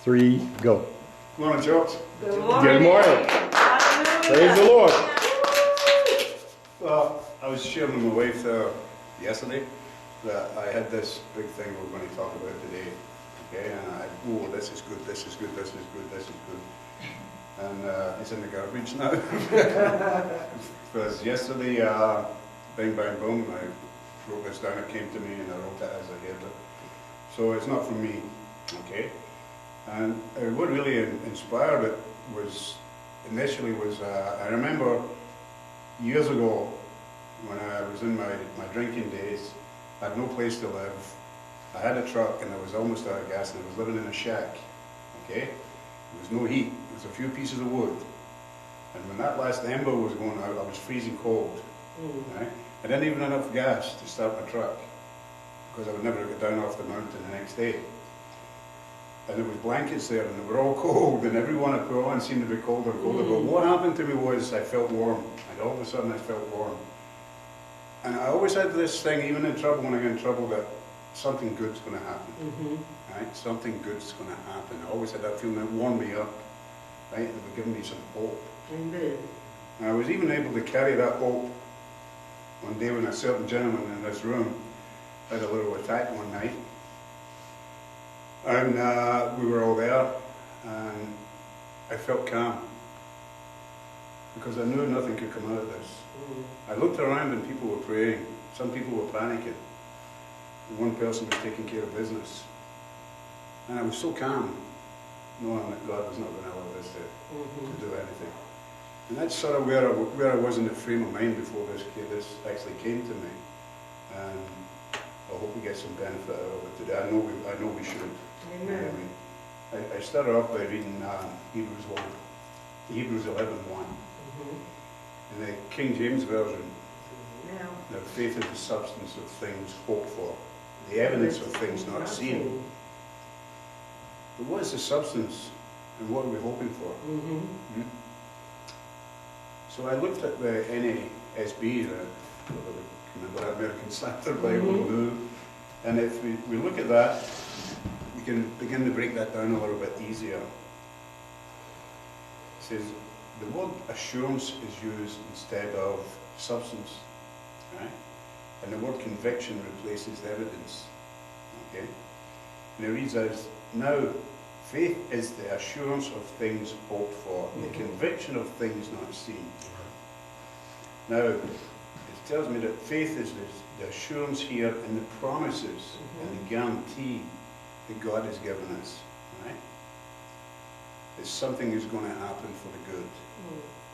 3, go. Good morning, church. Good morning. Good morning. Hallelujah. Praise the Lord. Well, I was sharing with my wife yesterday that I had this big thing we're going to talk about today. Okay, and oh, this is good, this is good, this is good, this is good. And it's in the garbage now. Because yesterday, bang, bang, boom, I wrote this down, it came to me and I wrote it as I heard it. So it's not from me, okay? And what really inspired it was, initially was, I remember years ago when I was in my drinking days, I had no place to live. I had a truck and I was almost out of gas and I was living in a shack, okay? There was no heat, there was a few pieces of wood. And when that last ember was going out, I was freezing cold, right? I didn't even have enough gas to start my truck because I would never get down off the mountain the next day. And there was blankets there and they were all cold and everyone I put on seemed to be colder and colder. But what happened to me was I felt warm. And all of a sudden I felt warm. And I always had this thing, even in trouble, when I get in trouble, that something good's going to happen. Right? Something good's going to happen. I always had that feeling that warmed me up. Right? It would give me some hope. Amen. And I was even able to carry that hope one day when a certain gentleman in this room had a little attack one night. And we were all there, and I felt calm, because I knew nothing could come out of this. I looked around and people were praying, some people were panicking, and one person was taking care of business. And I was so calm, knowing that God was not going to allow this to do anything. And that's sort of where I was in the frame of mind before this actually came to me. And I hope we get some benefit out of it today. I know we should. Amen. I started off by reading Hebrews 11:1. In the King James Version, now faith is the substance of things hoped for, the evidence of things not seen. But what is the substance and what are we hoping for? So I looked at the NASB, the American Standard Bible, and if we look at that, we can begin to break that down a little bit easier. It says the word assurance is used instead of substance, right? And the word conviction replaces evidence, okay? And it reads as, now faith is the assurance of things hoped for, the conviction of things not seen. Now, it tells me that faith is the assurance here in the promises and the guarantee that God has given us, right? That something is going to happen for the good.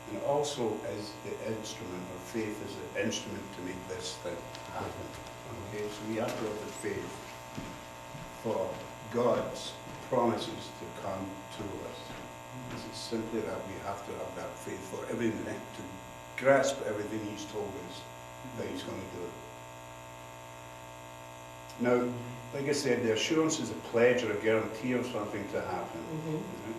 And also as the instrument, or faith is the instrument to make this thing happen. Okay, so we have to have the faith for God's promises to come to us. It's simply that we have to have that faith for everything, to grasp everything He's told us that He's going to do. Now, like I said, the assurance is a pledge or a guarantee of something to happen. Right?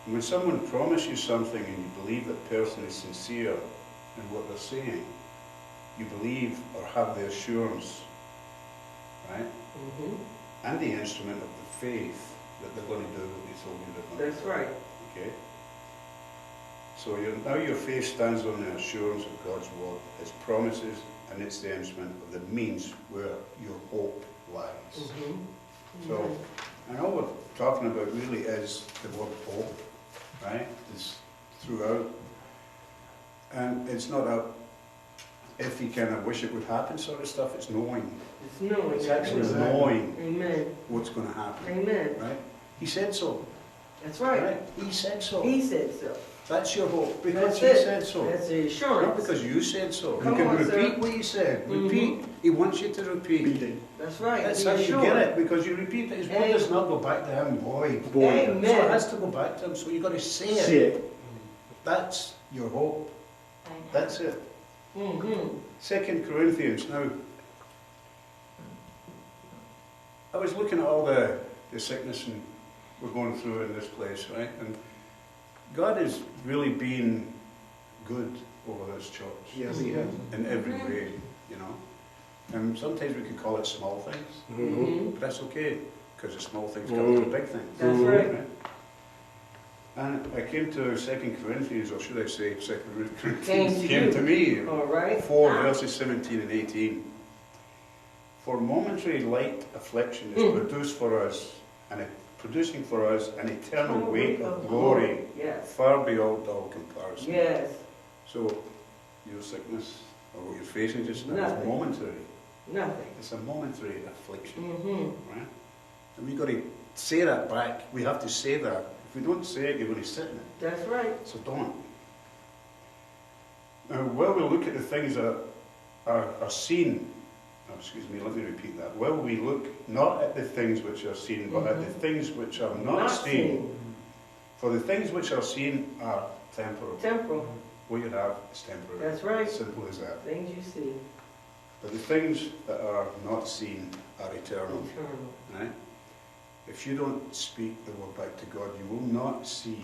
When someone promises you something and you believe that person is sincere in what they're saying, you believe or have the assurance, right? And the instrument of the faith that they're going to do what they told you they're going to do. That's right. Okay? So now your faith stands on the assurance of God's word, His promises, and it's the instrument of the means where your hope lies. So, and all we're talking about really is the word hope, right? It's throughout. And it's not a, if you kind of wish it would happen sort of stuff, it's knowing. It's knowing. It's actually knowing Amen. what's going to happen. Amen. Right? He said so. That's right. Right? He said so. He said so. That's your hope, because That's He it. said so. That's the assurance. Not because you said so. Come you can on, repeat sir. what you said. Repeat. He wants you to repeat. That's right. That's Be how you assured. get it, because you repeat it. His word does not go back to Him void. Amen. So it has to go back to Him, so you've got to say it. See it. That's your hope. That's it. 2 Corinthians. Now, I was looking at all the sickness and we're going through in this place, right? And God has really been good over this church. Yes, He has. In every way, you know. And sometimes we could call it small things, but that's okay. because the small things come to the big things. That's right. And I came to 2 Corinthians, or should I say 2 Corinthians, Came to to me, All right. 4 verses 17 and 18. For momentary light affliction is produced for us, and producing for us an eternal weight of glory, Yes. far beyond all comparison. Yes. So, your sickness, or what you're facing just now, Nothing. is momentary. Nothing. It's a momentary affliction, Mm-hmm. right? And we've got to say that back. We have to say that. If we don't say it, you're going to sit in it. That's right. So don't. Now, while we look at the things that are seen, excuse me, let me repeat that. While we look not at the things which are seen, but at the things which are not seen. For the things which are seen are temporal. Temporal. What you have is temporary. That's right. Simple as that. Things you see. But the things that are not seen are eternal. Eternal. Right? If you don't speak the word back to God, you will not see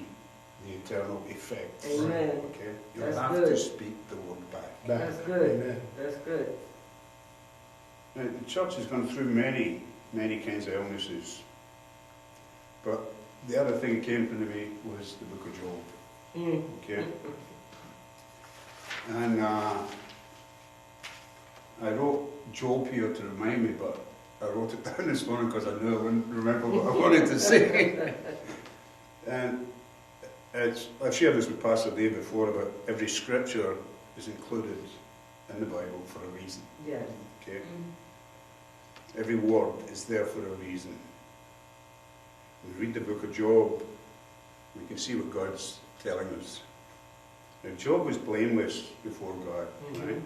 the eternal effects. Amen. Okay? You'll That's have good. to speak the word back. That's good. Amen. That's good. Now, the church has gone through many, many kinds of illnesses. But the other thing that came to me was the book of Job. Mm. Okay? And I wrote Job here to remind me, but I wrote it down this morning because I knew I wouldn't remember what I wanted to say. And I've shared this with Pastor Dave before about every scripture is included in the Bible for a reason. Yes. Okay? Every word is there for a reason. We read the book of Job, we can see what God's telling us. Now, Job was blameless before God, right?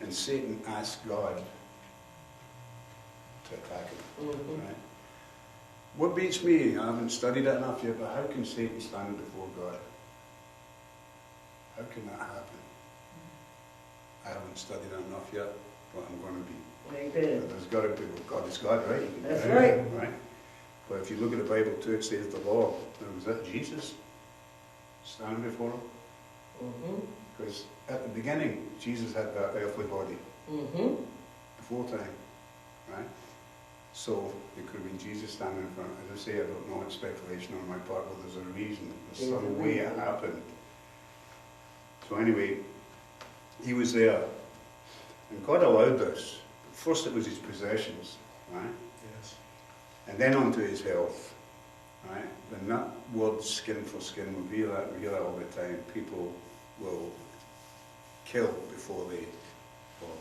And Satan asked God to attack him, right? What beats me, I haven't studied it enough yet, but how can Satan stand before God? How can that happen? I haven't studied it enough yet, but I'm going to be. Amen. There's got to be, well, God is God, right? You can That's do right. it, right? But if you look at the Bible too, it says the law. Now, was that Jesus standing before him? Because at the beginning, Jesus had that earthly body before time, right? So it could have been Jesus standing in front. As I say, I don't know, it's speculation on my part, but there's a reason. There's some way it happened. So anyway, he was there. And God allowed this. First it was his possessions, right? Yes. And then onto his health, right? When that word skin for skin, we hear that all the time. People will kill before they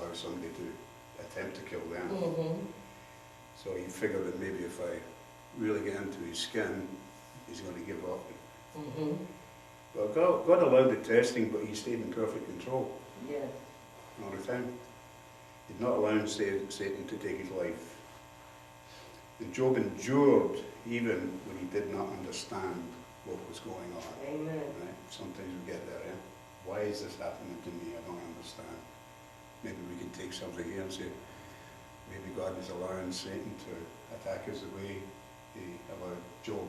allow somebody to attempt to kill them. So he figured that maybe if I really get into his skin, he's going to give up. Well, God allowed the testing, but he stayed in perfect control Yes. all the time. He'd not allowed Satan to take his life. And Job endured even when he did not understand what was going on. Amen. Right? Sometimes we get there, eh? Why is this happening to me? I don't understand. Maybe we can take something here and say, maybe God is allowing Satan to attack us the way he allowed Job.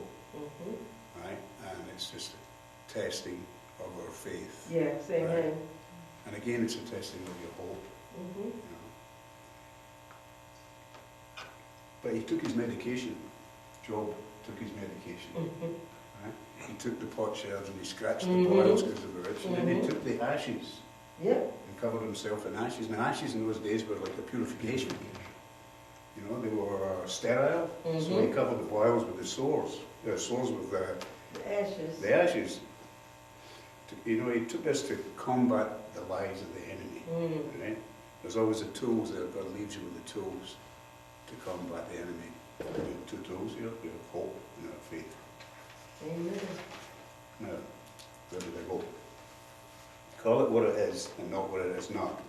Right? And it's just a testing of our faith. Yes. Amen. Right? And again, it's a testing of your hope. You know. But he took his medication. Job took his medication. Right? He took the potsherds and he scratched the boils because they were itch. And then he took the ashes and covered himself in ashes. And ashes in those days were like a purification. You know, they were sterile. So he covered the boils with the sores with The ashes. the ashes. You know, he took this to combat the lies of the enemy. Right? There's always the tools there. God leaves you with the tools to combat the enemy. You have two tools here. You have hope and you have faith. Amen. Now, where did I go? Call it what it is and not what it is not.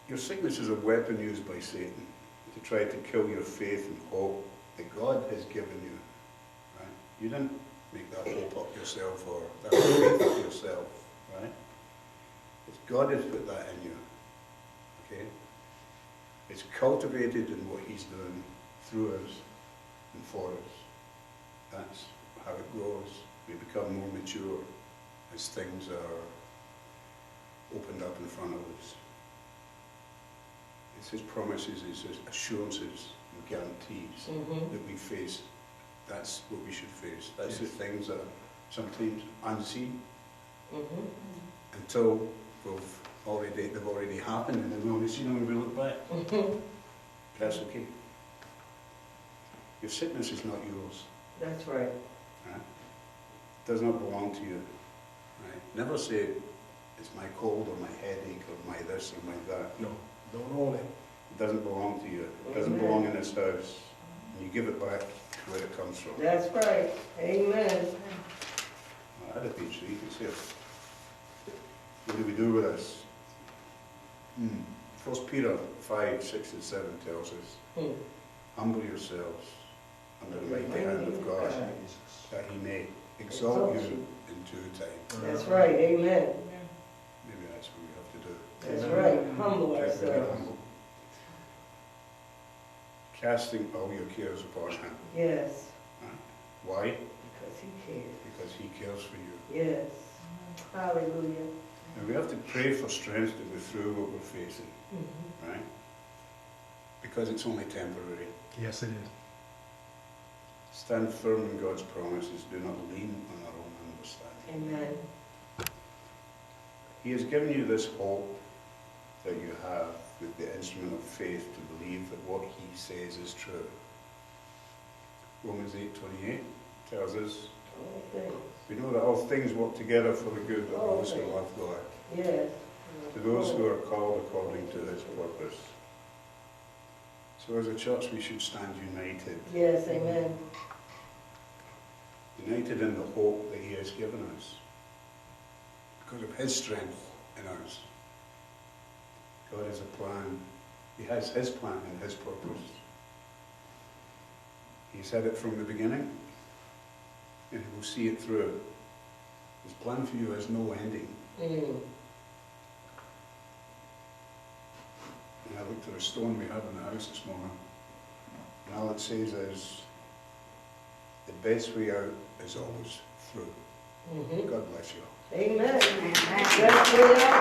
Your sickness is a weapon used by Satan to try to kill your faith and hope that God has given you. Right? You didn't make that hope up yourself or that faith up yourself. Right? It's God has put that in you. Okay? It's cultivated in what he's doing through us and for us. That's how it grows. We become more mature as things are opened up in front of us. It's His promises, it's His assurances and guarantees Mm-hmm. that we face. That's what we should face. That's the things that are sometimes unseen Mm-hmm. until they've already happened, and then we only see them when we look back. Mm-hmm. That's okay. Your sickness is not yours. That's right. Right? It does not belong to you. Right? Never say it's my cold or my headache or my this or my that. No, don't own it. It doesn't belong to you. It doesn't Amen. belong in this house. And you give it back to where it comes from. That's right. Amen. I had a page, so you can see it. What do we do with this? 1 Peter 5, 6 and 7 tells us, Hmm. humble yourselves under the mighty hand of God, that He may exalt you in due time. That's right. Amen. Maybe that's what we have to do. That's right. Humble Get really ourselves. humble. Casting all your cares upon Him. Yes. Why? Because He cares. Because He cares for you. Yes. Hallelujah. And we have to pray for strength to go through what we're facing, Mm-hmm. right? Because it's only temporary. Yes, it is. Stand firm in God's promises. Do not lean on our own understanding. Amen. He has given you this hope that you have with the instrument of faith to believe that what He says is true. Romans 8:28 tells us, All things. we know that all things work together for the good of those who love God, Yes. to those who are called according to His purpose. So as a church we should stand united. Yes. Amen. United in the hope that He has given us. Because of His strength in us. God has a plan. He has His plan and His purpose. He said it from the beginning, and He will see it through. His plan for you has no ending. Mm. And I looked at a stone we have in the house this morning, and all it says is, the best way out is always through. Mm-hmm. God bless you. Amen. Best way out